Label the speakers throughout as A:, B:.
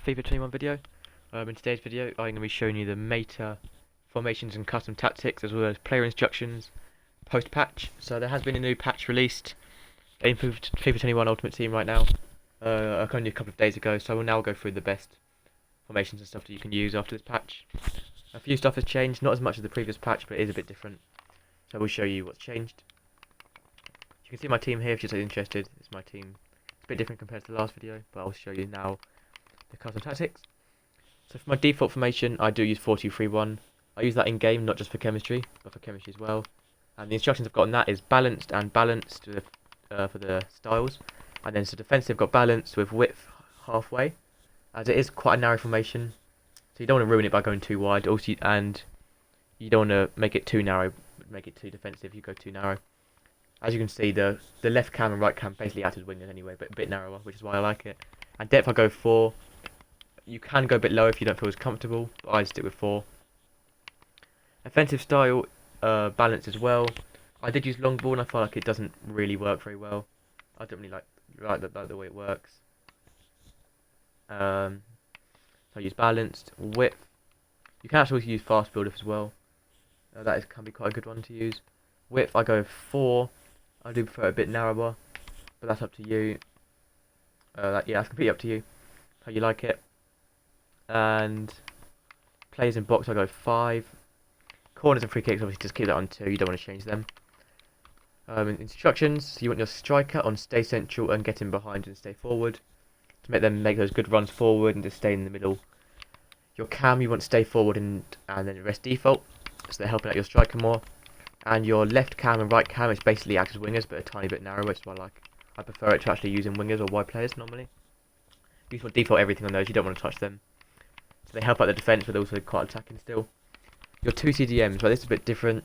A: Fifa 21 video. In today's video I'm going to be showing you the meta formations and custom tactics as well as player instructions post-patch. So there has been a new patch released in FIFA 21 Ultimate Team right now, only a couple of days ago, so I will now go through the best formations and stuff that you can use after this patch. A few stuff has changed, not as much as the previous patch, but it is a bit different. So I will show you what's changed. You can see my team here if you're interested. It's my team. It's a bit different compared to the last video, but I'll show you now the custom tactics. So for my default formation, I do use 4-2-3-1. I use that in game, not just for chemistry, but for chemistry as well. And the instructions I've got on that is balanced and balanced with, for the styles. And then so defensive got balanced with width halfway, as it is quite a narrow formation. So you don't want to ruin it by going too wide. Also, and you don't want to make it too narrow, make it too defensive. You go too narrow. As you can see, the left cam and right cam basically act as wingers anyway, but a bit narrower, which is why I like it. And depth I go 4. You can go a bit lower if you don't feel as comfortable, but I stick with 4. Offensive style, balance as well. I did use long ball and I feel like it doesn't really work very well. I don't really like the way it works. So I use balanced, width. You can actually use fast build up as well. Can be quite a good one to use. Width I go 4. I do prefer it a bit narrower, but that's up to you. Yeah, that's completely up to you how you like it. And players in box I go 5. Corners and free kicks obviously just keep that on 2. You don't want to change them. Instructions: you want your striker on stay central and get in behind and stay forward to make them make those good runs forward and just stay in the middle. Your cam you want to stay forward and then rest default, so they're helping out your striker more. And your left cam and right cam is basically act as wingers, but a tiny bit narrower, which is what I like. I prefer it to actually using wingers or wide players normally. You want default everything on those, you don't want to touch them. So they help out the defence, but they're also quite attacking still. Your 2 CDMs, well, this is a bit different.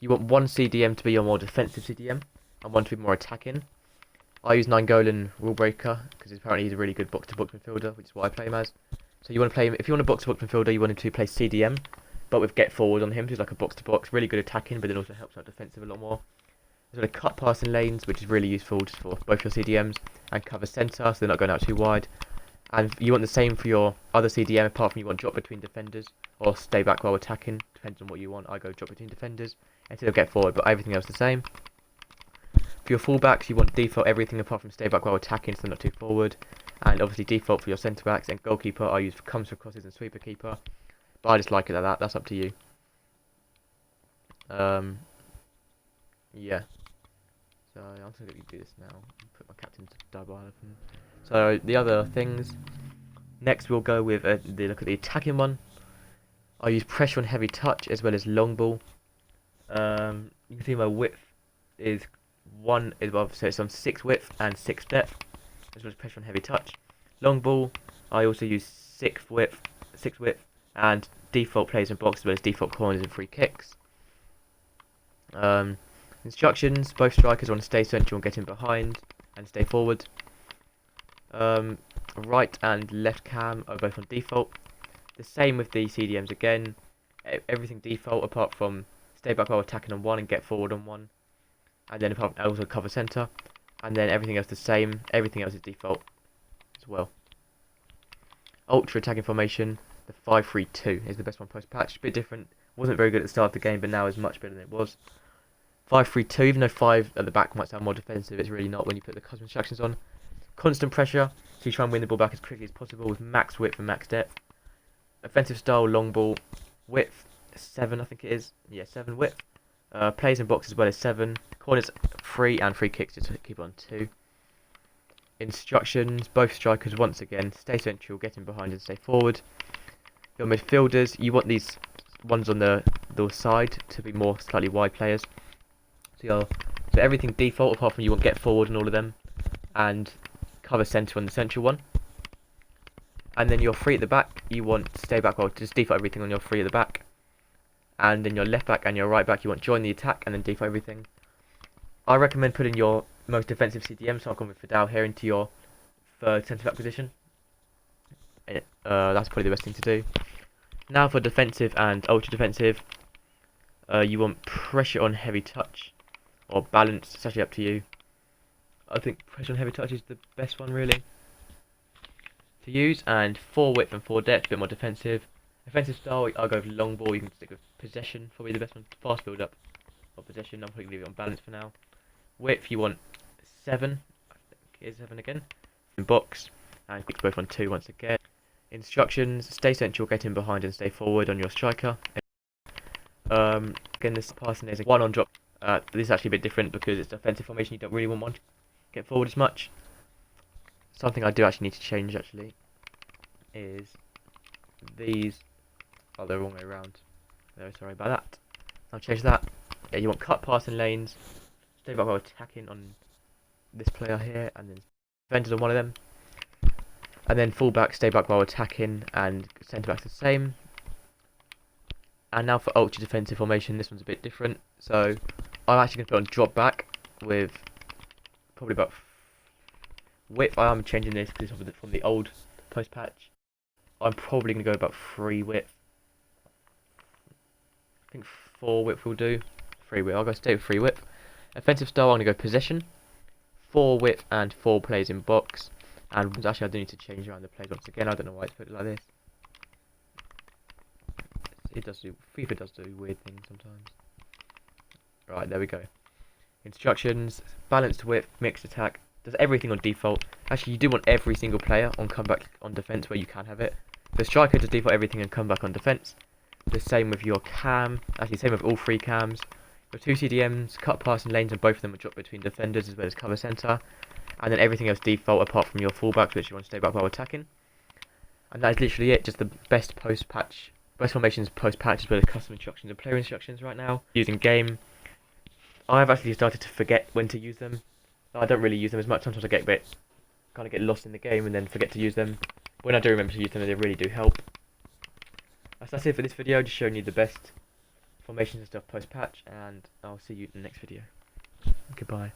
A: You want one CDM to be your more defensive CDM, and one to be more attacking. I use Nainggolan Rule Breaker, because apparently he's a really good box-to-box midfielder, which is why I play him as. So you want to play him, if you want a box-to-box midfielder, you want him to play CDM, but with get forward on him, who's like a box-to-box, really good attacking, but then also helps out defensive a lot more. There's got a cut passing lanes, which is really useful just for both your CDMs, and cover centre, so they're not going out too wide. And you want the same for your other CDM, apart from you want drop between defenders, or stay back while attacking, depends on what you want. I go drop between defenders, instead of get forward, but everything else the same. For your fullbacks, you want default everything apart from stay back while attacking, so not too forward. And obviously default for your centre backs, and goalkeeper I use for comes for crosses and sweeper keeper. But I just like it like that, that's up to you. Yeah. So I'm just going to do this now. Put my captain to double. So the other things. Next we'll go with look at the attacking one. I use pressure on heavy touch as well as long ball. You can see my width is so it's on 6 width and 6 depth, as well as pressure on heavy touch. Long ball, I also use 6 width, and default players in box as well as default corners and free kicks. Instructions: both strikers want to stay central and get in behind and stay forward. Right and left cam are both on default. The same with the CDMs again. Everything default apart from stay back while attacking on 1 and get forward on 1. And then also cover centre. And then everything else the same. Everything else is default as well. Ultra attacking formation. The 5-3-2 is the best one post-patch. A bit different. Wasn't very good at the start of the game, but now is much better than it was. 5-3-2, even though 5 at the back might sound more defensive, it's really not when you put the custom instructions on. Constant pressure, so you try and win the ball back as quickly as possible with max width and max depth. Offensive style, long ball, width 7 I think it is. Yeah, 7 width. Plays in box as well as 7. Corners 3 and free kicks just to keep it on 2. Instructions: both strikers once again stay central, get in behind and stay forward. Your midfielders, you want these ones on the side to be more slightly wide players. So everything default apart from you want get forward on all of them, and cover centre on the central one. And then your 3 at the back, you want stay back, well just default everything on your 3 at the back. And then your left back and your right back, you want join the attack and then default everything. I recommend putting your most defensive CDM, so I'll come with Fidel here, into your 3rd centre back position. That's probably the best thing to do. Now for defensive and ultra defensive, you want pressure on heavy touch or balance. It's actually up to you. I think pressure on heavy touch is the best one really. to use, and 4 width and 4 depth, a bit more defensive. Offensive style, I'll go with long ball. You can stick with possession, probably the best one. Fast build up or possession. I'm probably leave it on balance for now. Width, you want 7. I think it is 7 again. In box, and click both on 2 once again. Instructions: stay central, get in behind, and stay forward on your striker. Again, this passing is 1 on drop. This is actually a bit different because it's defensive formation. You don't really want one to get forward as much. Something I do actually need to change actually is these. Oh, they're the wrong way around. No, sorry about that. I'll change that. Yeah, you want cut passing lanes. Stay back while attacking on this player here, and then defenders on one of them. And then full back, stay back while attacking, and centre back's the same. And now for ultra defensive formation, this one's a bit different. So I'm actually going to put on drop back with probably about width. I am changing this because it's from the old post patch. I'm probably going to go about 3 width. I think 4 width will do. 3 width. I'll go stay with 3 width. Offensive style, I'm going to go possession. 4 width and 4 plays in box. And actually, I do need to change around the plays once again. I don't know why it's put it like this. It does do. FIFA does do weird things sometimes. Right, there we go. Instructions: balanced width, mixed attack. Does everything on default. Actually, you do want every single player on comeback on defense where you can have it. The striker does default everything and comeback on defense. The same with your cam. Actually, same with all 3 cams. Your 2 CDMs, cut passing lanes, and both of them will drop between defenders as well as cover centre. And then everything else default apart from your fullback, which you want to stay back while attacking. And that is literally it. Just the best post patch. Best formations post patch as well as custom instructions and player instructions right now. Using game. I've actually started to forget when to use them. I don't really use them as much. Sometimes I get a bit kind of get lost in the game and then forget to use them. When I do remember to use them, they really do help. That's it for this video. Just showing you the best formations and stuff post patch, and I'll see you in the next video. Goodbye.